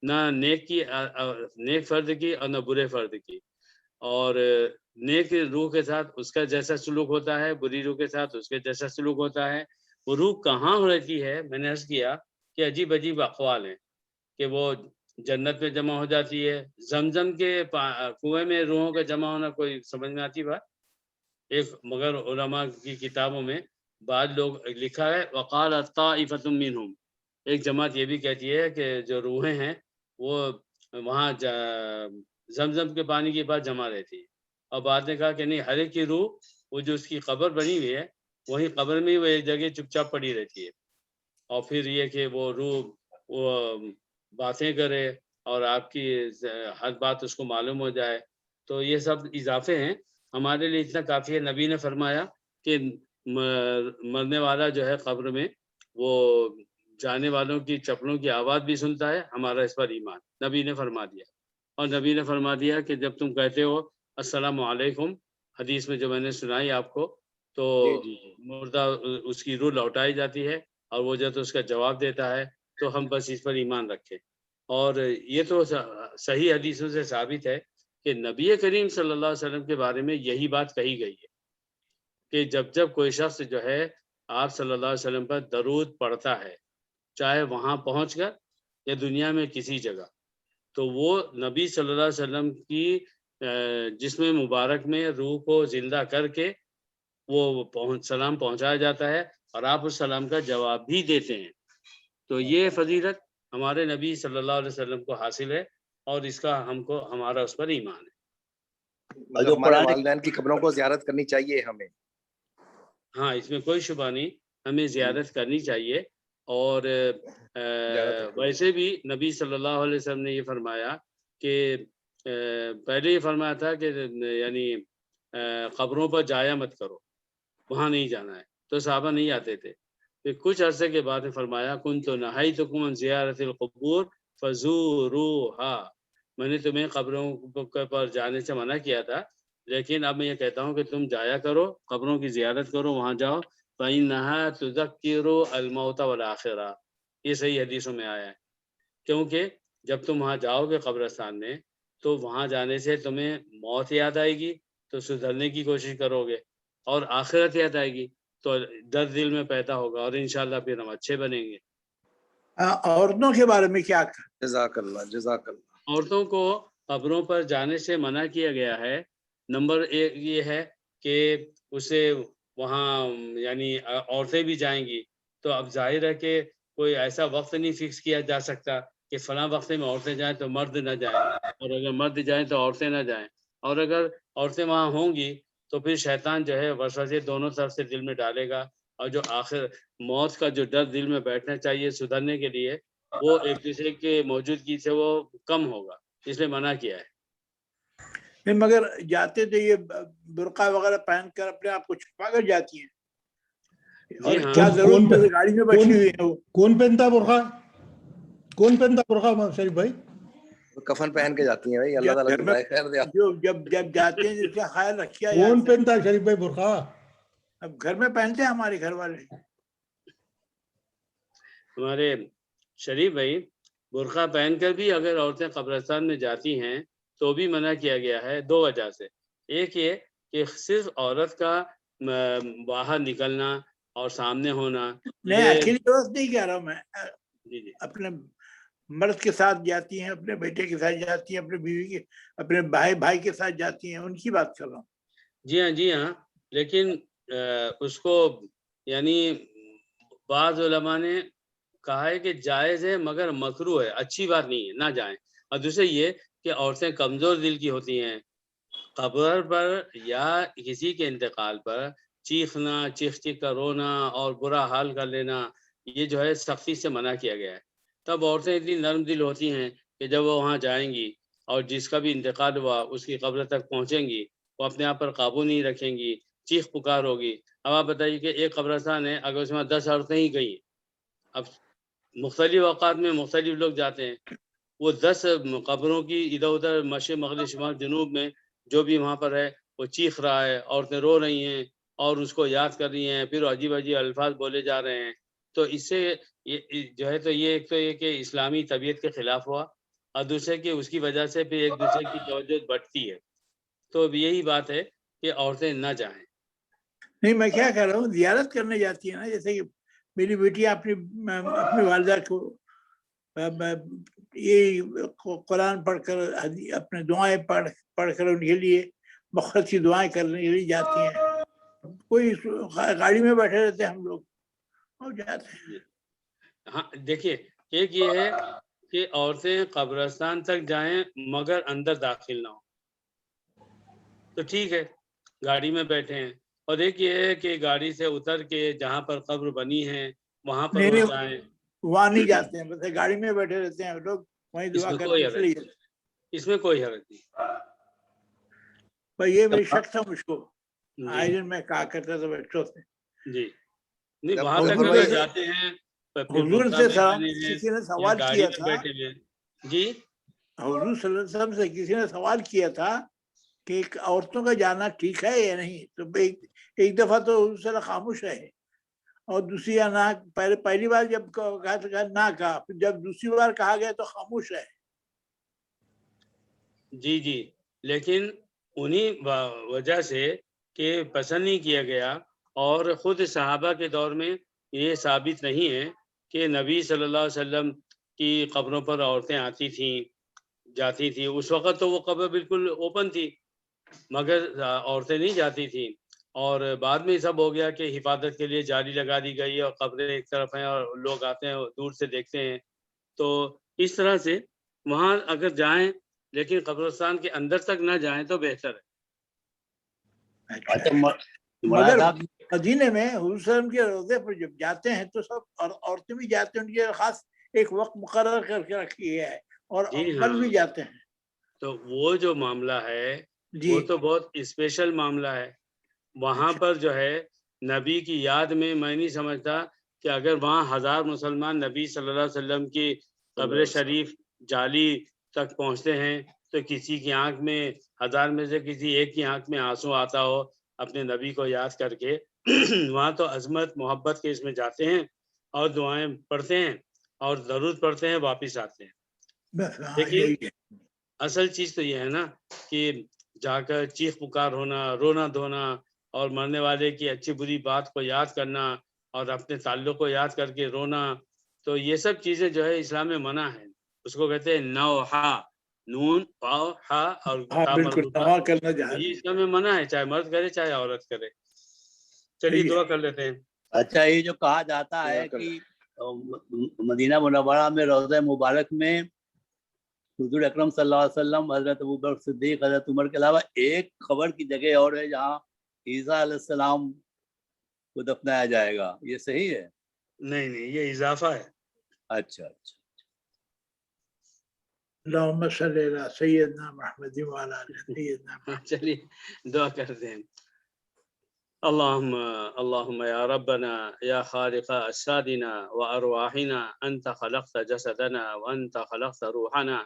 نہ نیک فرد کی اور نہ برے فرد کی. اور نیک روح کے ساتھ اس کا جیسا سلوک ہوتا ہے, بری روح کے ساتھ اس کے جیسا سلوک ہوتا ہے. وہ روح کہاں رہتی ہے, میں نے عرض کیا کہ عجیب عجیب اقوال ہیں کہ وہ جنت میں جمع ہو جاتی ہے. زمزم کے کنویں میں روحوں کا جمع ہونا کوئی سمجھ میں آتی بات ایک, مگر علماء کی کتابوں میں بعض لوگ لکھا ہے وقال طائفۃ منہم, ایک جماعت یہ بھی کہتی ہے کہ جو روحیں ہیں وہ وہاں زمزم کے پانی کے پاس جمع رہتی ہے. اور بعد نے کہا کہ نہیں, ہر ایک کی روح وہ جو اس کی قبر بنی ہوئی ہے وہی قبر میں ہی وہ ایک جگہ چپ چاپ پڑی رہتی ہے. اور پھر یہ کہ وہ روح وہ باتیں کرے اور آپ کی ہر بات اس کو معلوم ہو جائے. تو یہ سب اضافے ہیں, ہمارے لیے اتنا کافی ہے. نبی نے فرمایا کہ مرنے والا جو ہے قبر میں وہ جانے والوں کی چپلوں کی آواز بھی سنتا ہے, ہمارا اس پر ایمان, نبی نے فرما دیا. اور نبی نے فرما دیا کہ جب تم کہتے ہو السلام علیکم, حدیث میں جو میں نے سنائی آپ کو, تو مردہ اس کی روح لوٹائی جاتی ہے اور وہ جب اس کا جواب دیتا ہے تو ہم بس اس پر ایمان رکھیں. اور یہ تو صحیح حدیثوں سے ثابت ہے کہ نبی کریم صلی اللہ علیہ وسلم کے بارے میں یہی بات کہی گئی ہے کہ جب کوئی شخص جو ہے آپ صلی اللہ علیہ وسلم پر درود پڑھتا ہے, چاہے وہاں پہنچ کر یا دنیا میں کسی جگہ, تو وہ نبی صلی اللہ علیہ وسلم کی جسم مبارک میں روح کو زندہ کر کے وہ سلام پہنچایا جاتا ہے اور آپ اس سلام کا جواب بھی دیتے ہیں. تو یہ فضیلت ہمارے نبی صلی اللہ علیہ وسلم کو حاصل ہے اور اس کا ہمارا اس پر ایمان ہے. ہمارے والدین کی قبروں کو زیارت کرنی چاہیے ہمیں. ہاں, اس میں کوئی شبہ نہیں, ہمیں زیارت کرنی چاہیے. اور ویسے بھی نبی صلی اللہ علیہ وسلم نے یہ فرمایا کہ پہلے یہ فرمایا تھا کہ یعنی قبروں پر جایا مت کرو, وہاں نہیں جانا ہے, تو صحابہ نہیں آتے تھے. پھر کچھ عرصے کے بعد فرمایا کنت نہیتکم عن زیارت القبور فزوروہا, میں نے تمہیں قبروں پر جانے سے منع کیا تھا, لیکن اب میں یہ کہتا ہوں کہ تم جایا کرو, قبروں کی زیارت کرو, وہاں جاؤ. فإنہا تذکر الموت والآخرہ, یہ صحیح حدیثوں میں آیا ہے. کیونکہ جب تم وہاں جاؤ گے قبرستان میں تو وہاں جانے سے تمہیں موت یاد آئے گی تو سدھرنے کی کوشش کرو گے, اور آخرت یاد آئے گی تو درد دل میں پیدا ہوگا, اور انشاءاللہ پھر ہم اچھے بنیں گے. عورتوں کے بارے میں کیا کہا؟ جزاک اللہ جزاک اللہ. عورتوں کو قبروں پر جانے سے منع کیا گیا ہے. نمبر ایک یہ ہے کہ اسے وہاں یعنی عورتیں بھی جائیں گی تو اب ظاہر ہے کہ کوئی ایسا وقت نہیں فکس کیا جا سکتا کہ فلاں وقت میں عورتیں جائیں تو مرد نہ جائیں, اور اگر مرد جائیں تو عورتیں نہ جائیں. اور اگر عورتیں وہاں ہوں گی تو پھر شیطان جو ہے وسوسے دونوں طرف سے دل میں ڈالے گا, اور جو آخر موت کا جو ڈر دل میں بیٹھنا چاہیے سدھرنے کے لیے وہ ایک دوسرے کے موجودگی سے وہ کم ہوگا, اس لیے منع کیا ہے. مگر جاتے تو یہ برقع وغیرہ پہن کر اپنے آپ کو چھپا کر جاتی ہیں, اور کیا ضرورت ہے گاڑی میں بیٹھی ہوئی ہے. کون پہنتا برقع, کون پہنتا برقع شریف بھائی؟ کفن پہن کے جاتی ہیں بھائی, اللہ تعالیٰ جزائے خیر دے. جو جب جاتے ہیں اس کا خیال رکھیا. کون پہنتا ہے شریف بھائی برقع؟ اب گھر میں پہنتے ہیں ہمارے گھر والے. ہمارے شریف بھائی برقع پہن کر بھی اگر عورتیں قبرستان میں جاتی ہیں تو بھی منع کیا گیا ہے, دو وجہ سے. ایک یہ کہ صرف عورت کا باہر نکلنا اور سامنے ہونا، نہیں اکیلی عورت نہیں کہہ رہا ہوں میں، جی جی اپنے مرد کے ساتھ جاتی ہیں، اپنے بیٹے کے ساتھ جاتی ہیں، اپنے بیوی کے، اپنے بھائی کے ساتھ جاتی ہیں، ان کی بات کر رہا ہوں۔ جی ہاں، لیکن اس کو یعنی بعض علماء نے کہا ہے کہ جائز ہے مگر مکروہ ہے، اچھی بات نہیں ہے، نہ جائیں۔ اور دوسرے یہ کہ عورتیں کمزور دل کی ہوتی ہیں، قبر پر یا کسی کے انتقال پر چیخنا، چیخ کر رونا اور برا حال کر لینا، یہ جو ہے سختی سے منع کیا گیا ہے۔ تب عورتیں اتنی نرم دل ہوتی ہیں کہ جب وہ وہاں جائیں گی اور جس کا بھی انتقال ہوا اس کی قبر تک پہنچیں گی، وہ اپنے آپ پر قابو نہیں رکھیں گی، چیخ پکار ہوگی۔ اب آپ بتائیے کہ ایک قبرستان ہے، اگر اس میں 10 عورتیں ہی گئی، اب مختلف اوقات میں مختلف لوگ جاتے ہیں، وہ 10 قبروں کی ادھر ادھر مشرق مغرب شمال جنوب میں جو بھی وہاں پر ہے وہ چیخ رہا ہے، عورتیں رو رہی ہیں اور اس کو یاد کر رہی ہیں، پھر عجیب عجیب الفاظ بولے جا رہے ہیں، تو اس سے جو ہے تو یہ ایک تو یہ کہ اسلامی طبیعت کے خلاف ہوا، اور دوسرے کہ اس کی وجہ سے پھر ایک دوسرے کی توجہ بڑھتی ہے۔ تو اب یہی بات ہے کہ عورتیں نہ جائیں۔ نہیں میں کیا کہہ رہا ہوں، زیارت کرنے جاتی ہے نا، جیسے کہ میری بیٹی اپنی والدہ کو یہ قرآن پڑھ کر اپنے دعائیں پڑھ کر ان کے لیے بہت سی دعائیں کرنے کے لیے جاتی ہیں، کوئی گاڑی میں بیٹھے رہتے ہیں ہم لوگ اور جاتے ہیں۔ ہاں دیکھیے، ایک یہ ہے کہ عورتیں قبرستان تک جائیں مگر اندر داخل نہ ہو تو ٹھیک ہے، گاڑی میں بیٹھے ہیں، اور ایک یہ ہے کہ گاڑی سے اتر کے جہاں پر قبر بنی ہے وہاں پر وہ جائیں، وہاں نہیں جاتے ہیں، بس گاڑی میں بیٹھے رہتے ہیں لوگ، وہیں دعا کرتے ہیں۔ اس میں کوئی حرج نہیں۔ یہ میری شک تھا مجھ کو، آئے دن میں کہا کرتا تھا بچوں سے۔ جی نہیں، وہاں تک اگر جاتے ہیں حضور سے کسی نے سوال کیا تھا، جی حضور صلی اللہ علیہ وسلم سے کسی نے سوال کیا تھا کہ عورتوں کا جانا ٹھیک ہے یا نہیں، تو ایک دفعہ تو حضور صلی اللہ خاموش رہے، اور دوسری پہلی بار جب کہا تو نہ کہا، پھر جب دوسری بار کہا گیا تو خاموش رہے۔ جی لیکن انہی وجہ سے کہ پسند نہیں کیا گیا، اور خود صحابہ کے دور میں یہ ثابت نہیں ہے کہ نبی صلی اللہ علیہ وسلم کی قبروں پر عورتیں آتی تھیں جاتی تھیں۔ اس وقت تو وہ قبر بالکل اوپن تھی مگر عورتیں نہیں جاتی تھیں، اور بعد میں سب ہو گیا کہ حفاظت کے لیے جالی لگا دی گئی اور قبریں ایک طرف ہیں اور لوگ آتے ہیں دور سے دیکھتے ہیں، تو اس طرح سے وہاں اگر جائیں لیکن قبرستان کے اندر تک نہ جائیں تو بہتر ہے۔ مگر مدینے میں حضور صلی اللہ علیہ وسلم کے روضے پر جب جاتے ہیں تو سب اور عورتیں بھی جاتے ہیں، ان کے خاص ایک وقت مقرر کر کے رکھی ہے، اور مرد بھی جاتے ہیں۔ تو وہ جو معاملہ ہے وہ تو بہت اسپیشل معاملہ ہے، وہاں پر جو ہے نبی کی یاد میں نہیں سمجھتا کہ اگر وہاں 1000 مسلمان نبی صلی اللہ علیہ وسلم کی قبر شریف جالی تک پہنچتے ہیں تو کسی کی آنکھ میں 1000 میں سے کسی ایک کی آنکھ میں آنسو آتا ہو اپنے نبی کو یاد کر کے، وہاں تو عظمت محبت کے اس میں جاتے ہیں اور دعائیں پڑھتے ہیں اور ضرورت پڑھتے ہیں، واپس آتے ہیں۔ لیکن اصل چیز تو یہ ہے نا کہ جا کر چیخ پکار ہونا، رونا دھونا اور مرنے والے کی اچھی بری بات کو یاد کرنا اور اپنے تعلق کو یاد کر کے رونا، تو یہ سب چیزیں جو ہے اسلام میں منع ہے، اس کو کہتے ہیں نوحہ، نون واو ہا اور یہ اسلام میں منع ہے، چاہے مرد کرے چاہے عورت کرے۔ چلیے دعا کر لیتے ہیں۔ اچھا، یہ جو کہا جاتا ہے کہ مدینہ منورہ میں روضہ مبارک میں حضور اکرم صلی اللہ علیہ وسلم، حضرت ابوبکر صدیق، حضرت عمر کے علاوہ ایک خبر کی جگہ اور ہے جہاں عیسیٰ علیہ السلام کو دفنایا جائے گا، یہ صحیح ہے؟ نہیں یہ اضافہ ہے۔ اچھا اللہم صلی علی سیدنا محمد وعلی آل سیدنا محمد۔ چلیے دعا کرتے ہیں۔ اللهم يا ربنا يا خالق أجسادنا وأرواحنا، أنت خلقت جسدنا وأنت خلقت روحنا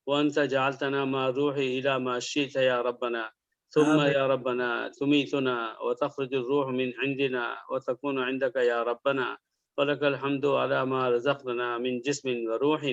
وأنت جعلتنا مع الروح إلى ما شئت يا ربنا، ثم يا ربنا تميتنا وتخرج الروح من عندنا وتكون عندك يا ربنا، ولك الحمد على ما رزقنا من جسم وروح،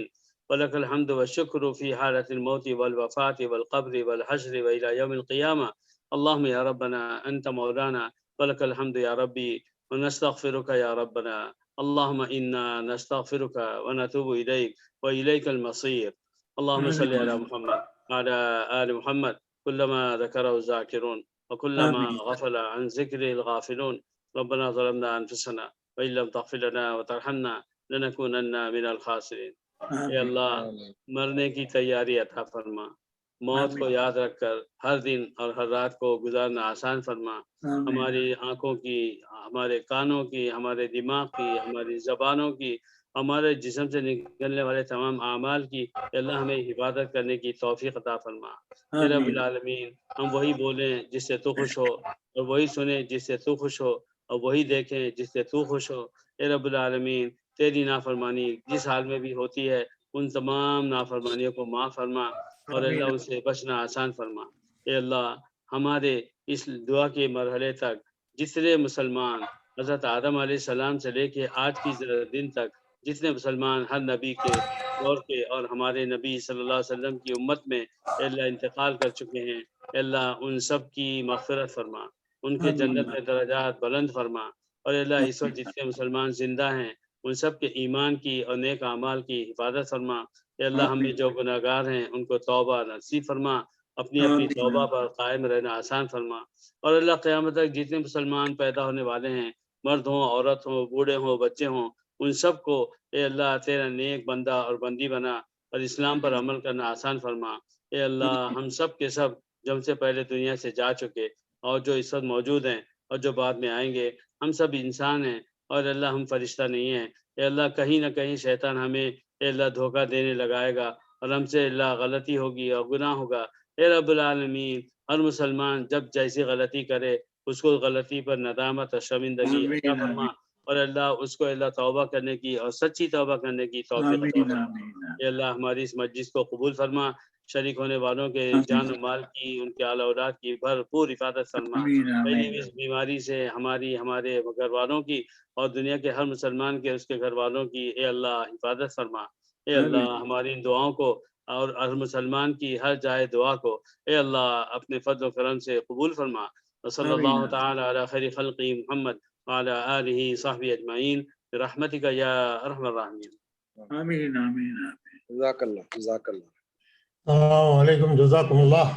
ولك الحمد والشكر في حالة الموت والوفاة والقبر والحشر وإلى يوم القيامة، اللهم يا ربنا أنت مولانا ولك الحمد يا ربي ونستغفرك يا ربنا. اللهم إنا نستغفرك ونتوب إليك وإليك المصير. اللهم صل على محمد وعلى آل محمد كلما ذكره الذاكرون وكلما غفل عن ذكره الغافلون. ربنا ظلمنا أنفسنا وإن لم تغفر لنا وترحمنا لنكونن من الخاسرين. اے اللہ مرنے کی تیاری عطا فرما، موت کو یاد رکھ کر ہر دن اور ہر رات کو گزارنا آسان فرما. ہماری آنکھوں کی، ہمارے کانوں کی، ہمارے دماغ کی، ہماری زبانوں کی، ہمارے جسم سے نکلنے والے تمام اعمال کی اے اللہ ہمیں حفاظت کرنے کی توفیق عطا فرما. اے رب العالمین ہم وہی بولیں جس سے تو خوش ہو، اور وہی سنیں جس سے تو خوش ہو، اور وہی دیکھیں جس سے تو خوش ہو. اے رب العالمین تیری نافرمانی جس حال میں بھی ہوتی ہے ان تمام نافرمانیوں کو معاف فرما، اور اللہ ان سے بچنا آسان فرما. اے اللہ ہمارے اس دعا کے مرحلے تک جتنے مسلمان حضرت آدم علیہ السلام سے لے کے آج کی دن تک جتنے مسلمان ہر نبی کے دور کے اور ہمارے نبی صلی اللہ علیہ وسلم کی امت میں اے اللہ انتقال کر چکے ہیں، اے اللہ ان سب کی مغفرت فرما، ان کے جنت میں درجات بلند فرما. اور اے اللہ اس وقت جتنے مسلمان زندہ ہیں ان سب کے ایمان کی اور نیک اعمال کی حفاظت فرما. اے اللہ ہم میں جو گناہ گار ہیں ان کو توبہ نصیب فرما، اپنی اپنی توبہ پر قائم رہنا آسان فرما. اور اللہ قیامت تک جتنے مسلمان پیدا ہونے والے ہیں، مرد ہوں، عورت ہوں، بوڑھے ہوں، بچے ہوں، ان سب کو اے اللہ تیرا نیک بندہ اور بندی بنا اور اسلام پر عمل کرنا آسان فرما. اے اللہ ہم سب کے سب جو ہم سے پہلے دنیا سے جا چکے اور جو اس وقت موجود ہیں اور جو بعد میں آئیں گے، ہم سب انسان ہیں اور اللہ ہم فرشتہ نہیں ہیں. اے اللہ کہیں نہ کہیں شیطان ہمیں اے اللہ دھوکہ دینے لگائے گا اور ہم سے اللہ غلطی ہوگی اور گناہ ہوگا. اے رب العالمین ہر مسلمان جب جیسی غلطی کرے اس کو غلطی پر ندامت اور شرمندگی عطا فرما، اور اللہ اس کو اللہ توبہ کرنے کی اور سچی توبہ کرنے کی توفیق عطا فرما. اے اللہ ہماری اس مجلس کو قبول فرما، شریک ہونے والوں کے جان و مال کی، ان کے آل اولاد کی بھرپور حفاظت فرما. پہلی بھی اس بیماری سے ہمارے گھر والوں کی اور دنیا کے ہر مسلمان کے اس کے گھر والوں کی اے اللہ حفاظت فرما. اے اللہ ہماری ان دعاؤں کو اور ہر مسلمان کی ہر جائے دعا کو اے اللہ اپنے فضل و کرم سے قبول فرما. صلی اللہ تعالی علی خیر خلقی محمد وعلی آلہ صحبہ اجمعین برحمتک یا ارحم الراحمین. آمین آمین آمین. جزاک اللہ جزاک اللہ. السلام علیکم، جزاکم اللہ.